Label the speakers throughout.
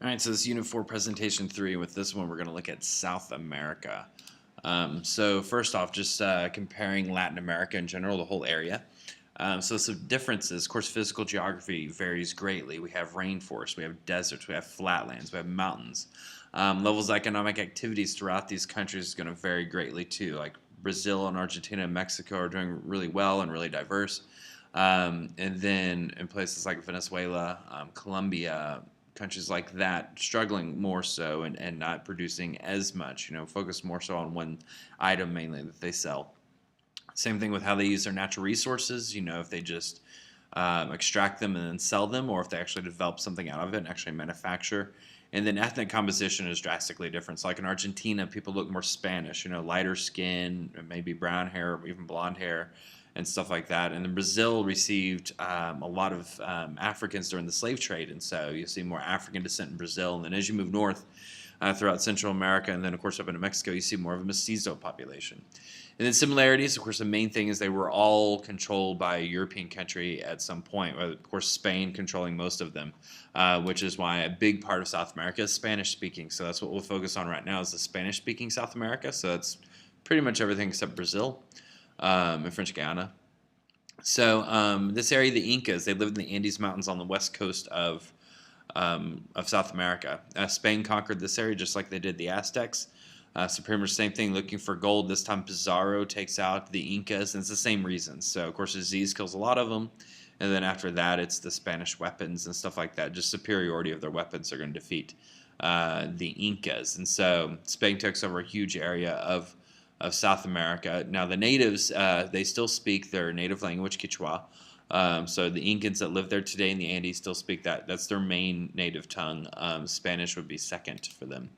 Speaker 1: All right, so this is Unit 4, Presentation 3. With this one, we're going to look at South America. So first off, just comparing Latin America in general, the whole area. So some differences. Of course, physical geography varies greatly. We have rainforests, we have deserts, we have flatlands, we have mountains. Levels of economic activities throughout these countries is going to vary greatly too. Like Brazil and Argentina and Mexico are doing really well and really diverse. And then in places like Venezuela, Colombia, countries like that struggling more so and not producing as much, focus more so on one item mainly that they sell. Same thing with how they use their natural resources, if they just extract them and then sell them, or if they actually develop something out of it and actually manufacture. And then ethnic composition is drastically different. So like in Argentina, people look more Spanish, lighter skin, maybe brown hair, or even blonde hair, and stuff like that. And then Brazil received a lot of Africans during the slave trade, and so you see more African descent in Brazil. And then as you move north throughout Central America, and then of course up into Mexico, you see more of a mestizo population. And then similarities, of course, the main thing is they were all controlled by a European country at some point. Of course, Spain controlling most of them, which is why a big part of South America is Spanish-speaking. So that's what we'll focus on right now is the Spanish-speaking South America. So that's pretty much everything except Brazil and French Guiana. So this area, the Incas, they lived in the Andes Mountains on the west coast of South America. Spain conquered this area just like they did the Aztecs. So pretty much the same thing, looking for gold. This time Pizarro takes out the Incas, and it's the same reasons. So, of course, disease kills a lot of them. And then after that, it's the Spanish weapons and stuff like that. Just superiority of their weapons are going to defeat the Incas. And so Spain takes over a huge area of South America. Now, the natives, they still speak their native language, Quechua. So the Incans that live there today in the Andes still speak that. That's their main native tongue. Spanish would be second for them.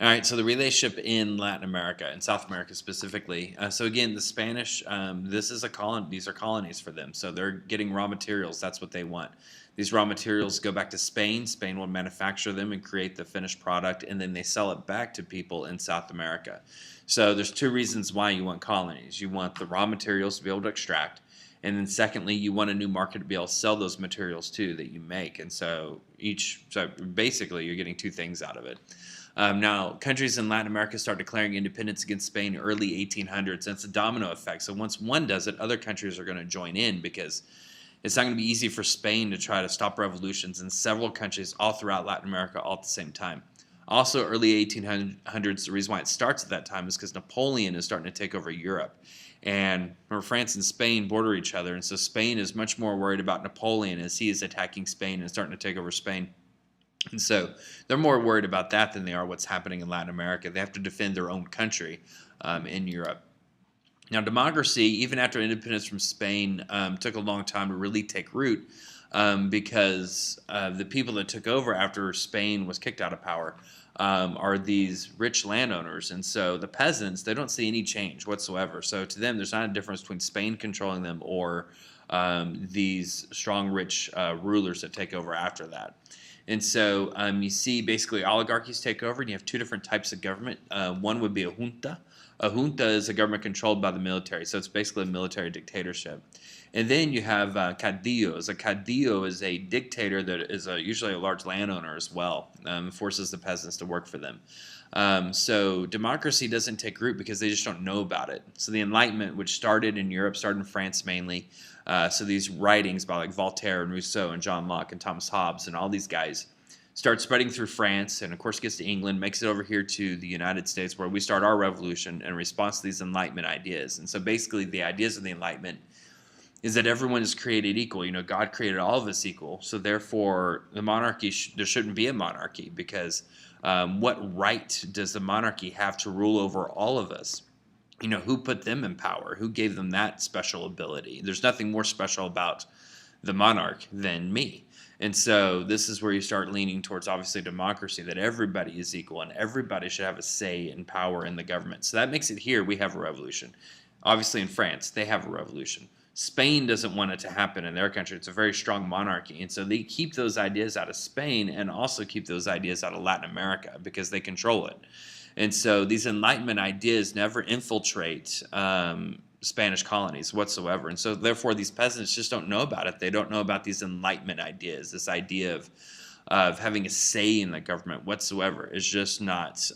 Speaker 1: All right, so the relationship in Latin America and South America specifically. So again, the Spanish, this is a colony. These are colonies for them. So they're getting raw materials. That's what they want. These raw materials go back to Spain. Spain will manufacture them and create the finished product, and then they sell it back to people in South America. So there's two reasons why you want colonies. You want the raw materials to be able to extract, and then secondly, you want a new market to be able to sell those materials too that you make. And so basically you're getting two things out of it. Now, countries in Latin America start declaring independence against Spain early 1800s, and it's a domino effect. So once one does it, other countries are going to join in because it's not going to be easy for Spain to try to stop revolutions in several countries all throughout Latin America all at the same time. Also, early 1800s, the reason why it starts at that time is because Napoleon is starting to take over Europe. And remember, France and Spain border each other, and so Spain is much more worried about Napoleon as he is attacking Spain and starting to take over Spain. And so they're more worried about that than they are what's happening in Latin America. They have to defend their own country in Europe. Now, democracy, even after independence from Spain, took a long time to really take root because the people that took over after Spain was kicked out of power are these rich landowners. And so the peasants, they don't see any change whatsoever. So to them, there's not a difference between Spain controlling them or these strong, rich rulers that take over after that. And so you see basically oligarchies take over, and you have two different types of government. One would be a junta. A junta is a government controlled by the military, so it's basically a military dictatorship. And then you have caudillos. A caudillo is a dictator that is usually a large landowner as well, forces the peasants to work for them. So democracy doesn't take root because they just don't know about it. So the Enlightenment, which started in Europe, started in France mainly. So these writings by like Voltaire and Rousseau and John Locke and Thomas Hobbes and all these guys start spreading through France, and of course gets to England, makes it over here to the United States where we start our revolution in response to these Enlightenment ideas. And so basically the ideas of the Enlightenment is that everyone is created equal. God created all of us equal, so therefore the monarchy, there shouldn't be a monarchy because what right does the monarchy have to rule over all of us? Who put them in power? Who gave them that special ability? There's nothing more special about the monarch than me. And so this is where you start leaning towards, obviously, democracy, that everybody is equal and everybody should have a say and power in the government. So that makes it here we have a revolution. Obviously, in France, they have a revolution. Spain doesn't want it to happen in their country. It's a very strong monarchy. And so they keep those ideas out of Spain and also keep those ideas out of Latin America because they control it. And so these Enlightenment ideas never infiltrate Spanish colonies whatsoever. And so therefore these peasants just don't know about it. They don't know about these Enlightenment ideas, this idea of of having a say in the government whatsoever is just not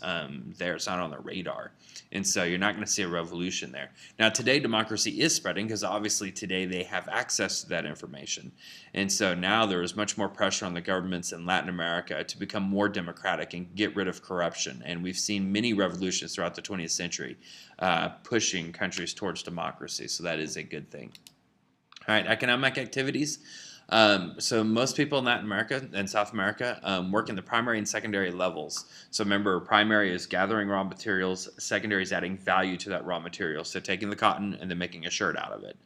Speaker 1: there. It's not on the radar. And so you're not going to see a revolution there. Now, today, democracy is spreading because obviously today they have access to that information. And so now there is much more pressure on the governments in Latin America to become more democratic and get rid of corruption. And we've seen many revolutions throughout the 20th century pushing countries towards democracy. So that is a good thing. All right, economic activities. So most people in Latin America and South America work in the primary and secondary levels. So remember, primary is gathering raw materials, secondary is adding value to that raw material, so taking the cotton and then making a shirt out of it.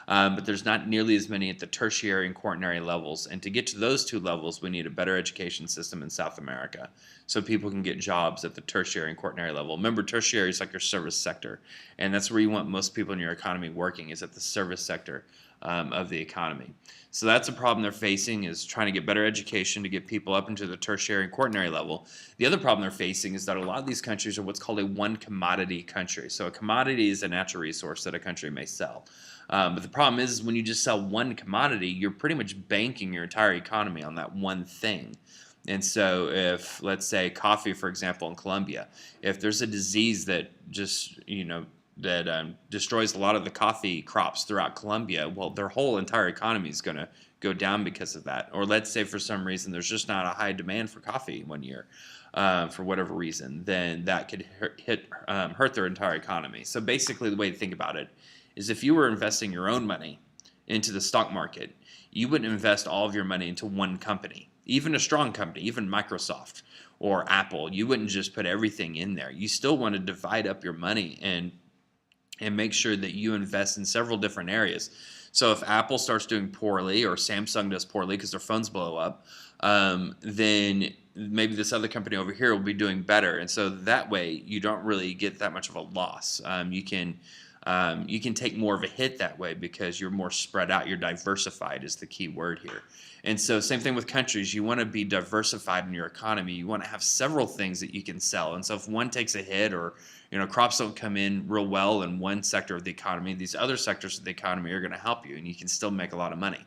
Speaker 1: But there's not nearly as many at the tertiary and quaternary levels. And to get to those two levels, we need a better education system in South America so people can get jobs at the tertiary and quaternary level. Remember, tertiary is like your service sector, and that's where you want most people in your economy working, is at the service sector of the economy. So that's a problem they're facing, is trying to get better education to get people up into the tertiary and quaternary level. The other problem they're facing is that a lot of these countries are what's called a one commodity country. So a commodity is a natural resource that a country may sell. But the problem is when you just sell one commodity, you're pretty much banking your entire economy on that one thing. And so if, let's say, coffee, for example, in Colombia, if there's a disease that just, that destroys a lot of the coffee crops throughout Colombia, well, their whole entire economy is going to go down because of that. Or let's say for some reason there's just not a high demand for coffee one year for whatever reason, then that could hurt their entire economy. So basically the way to think about it is if you were investing your own money into the stock market, you wouldn't invest all of your money into one company, even a strong company, even Microsoft or Apple. You wouldn't just put everything in there. You still want to divide up your money and make sure that you invest in several different areas. So if Apple starts doing poorly or Samsung does poorly because their phones blow up, then maybe this other company over here will be doing better. And so that way you don't really get that much of a loss. You can take more of a hit that way because you're more spread out. You're diversified is the key word here. And so same thing with countries. You want to be diversified in your economy. You want to have several things that you can sell. And so if one takes a hit or crops don't come in real well in one sector of the economy, these other sectors of the economy are going to help you, and you can still make a lot of money.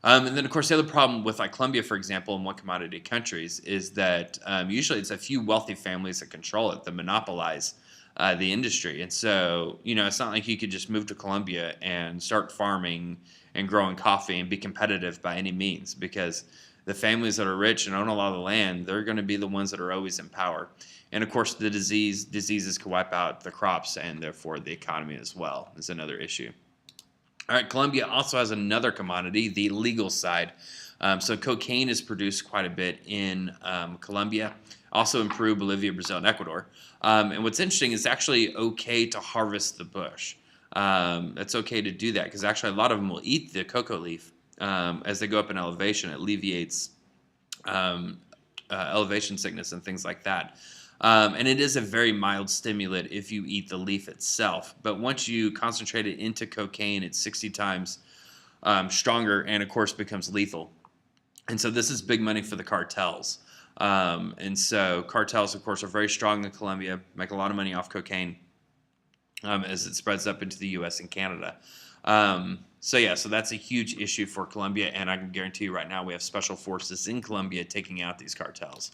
Speaker 1: And then, of course, the other problem with like Colombia, for example, in one commodity countries is that usually it's a few wealthy families that control it, that monopolize the industry. And so, it's not like you could just move to Colombia and start farming and growing coffee and be competitive by any means, because the families that are rich and own a lot of the land, they're going to be the ones that are always in power. And of course, the diseases can wipe out the crops and therefore the economy as well is another issue. All right, Colombia also has another commodity, the legal side. So cocaine is produced quite a bit in Colombia, also in Peru, Bolivia, Brazil, and Ecuador. And what's interesting is it's actually okay to harvest the bush. It's okay to do that because actually a lot of them will eat the cocoa leaf as they go up in elevation. It alleviates elevation sickness and things like that. And it is a very mild stimulant if you eat the leaf itself. But once you concentrate it into cocaine, it's 60 times stronger and, of course, becomes lethal. And so this is big money for the cartels. And so cartels, of course, are very strong in Colombia, make a lot of money off cocaine as it spreads up into the U.S. and Canada. So that's a huge issue for Colombia, and I can guarantee you right now we have special forces in Colombia taking out these cartels.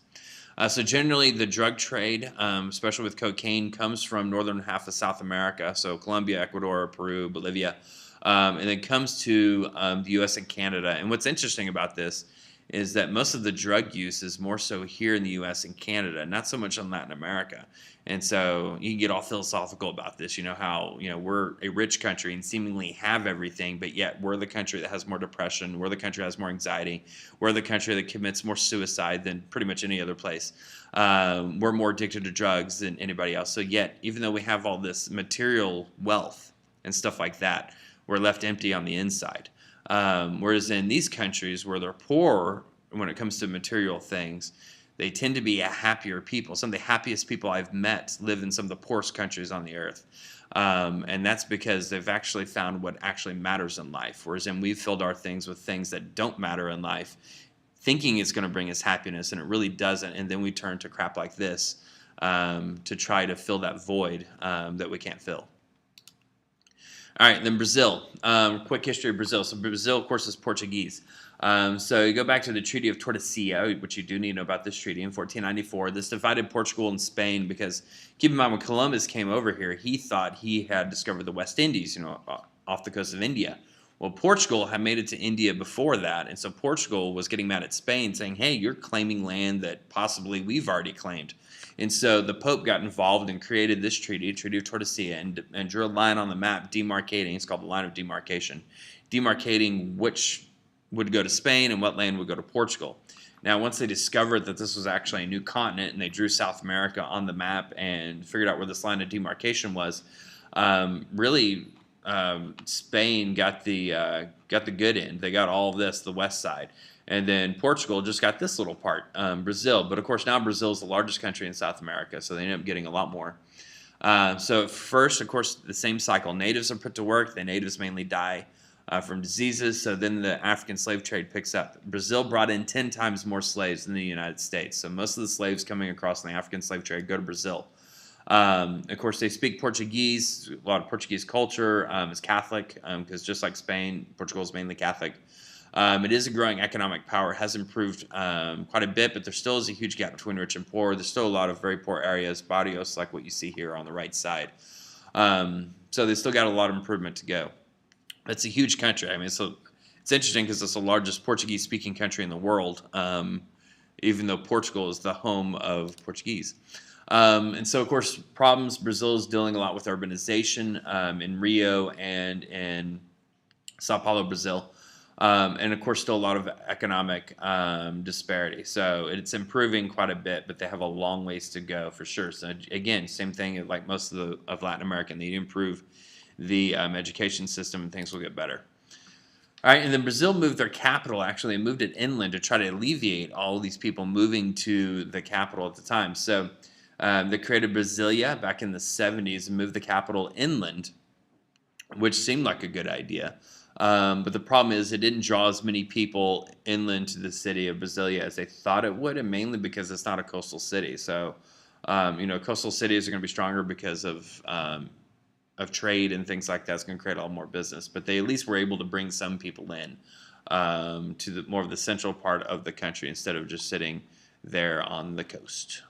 Speaker 1: So generally the drug trade, especially with cocaine, comes from northern half of South America, so Colombia, Ecuador, Peru, Bolivia, and it comes to the U.S. and Canada. And what's interesting about this is that most of the drug use is more so here in the U.S. and Canada, not so much in Latin America. And so you can get all philosophical about this, how, we're a rich country and seemingly have everything, but yet we're the country that has more depression, we're the country that has more anxiety, we're the country that commits more suicide than pretty much any other place. We're more addicted to drugs than anybody else. So yet, even though we have all this material wealth and stuff like that, we're left empty on the inside. Whereas in these countries where they're poor when it comes to material things, they tend to be a happier people. Some of the happiest people I've met live in some of the poorest countries on the earth. And that's because they've actually found what actually matters in life. Whereas we've filled our things with things that don't matter in life, thinking it's going to bring us happiness, and it really doesn't. And then we turn to crap like this to try to fill that void that we can't fill. All right, then Brazil. Quick history of Brazil. So Brazil, of course, is Portuguese. So you go back to the Treaty of Tordesillas, which you do need to know about this treaty in 1494. This divided Portugal and Spain because, keep in mind, when Columbus came over here, he thought he had discovered the West Indies, off the coast of India. Well, Portugal had made it to India before that, and so Portugal was getting mad at Spain, saying, hey, you're claiming land that possibly we've already claimed. And so the Pope got involved and created this treaty, Treaty of Tordesillas, and drew a line on the map demarcating, it's called the line of demarcation, demarcating which would go to Spain and what land would go to Portugal. Now, once they discovered that this was actually a new continent and they drew South America on the map and figured out where this line of demarcation was, Spain got the good end. They got all of this, the west side. And then Portugal just got this little part, Brazil. But of course, now Brazil is the largest country in South America, so they ended up getting a lot more. So first, of course, the same cycle. Natives are put to work. The natives mainly die from diseases. So then the African slave trade picks up. Brazil brought in 10 times more slaves than the United States. So most of the slaves coming across in the African slave trade go to Brazil. Of course, they speak Portuguese. A lot of Portuguese culture is Catholic because just like Spain, Portugal is mainly Catholic. It is a growing economic power. It has improved quite a bit, but there still is a huge gap between rich and poor. There's still a lot of very poor areas, barrios like what you see here on the right side. So they still got a lot of improvement to go. It's a huge country. I mean, it's interesting because it's the largest Portuguese-speaking country in the world, even though Portugal is the home of Portuguese. And so, of course, problems. Brazil is dealing a lot with urbanization in Rio and in Sao Paulo, Brazil. And, of course, still a lot of economic disparity. So it's improving quite a bit, but they have a long ways to go for sure. So, again, same thing like most of Latin America. They need to improve the education system and things will get better. All right, and then Brazil moved their capital, actually, and moved it inland to try to alleviate all of these people moving to the capital at the time. So they created Brasilia back in the 70s and moved the capital inland, which seemed like a good idea. But the problem is it didn't draw as many people inland to the city of Brasilia as they thought it would, and mainly because it's not a coastal city. So, coastal cities are going to be stronger because of trade and things like that. It's going to create a lot more business. But they at least were able to bring some people in to more of the central part of the country instead of just sitting there on the coast.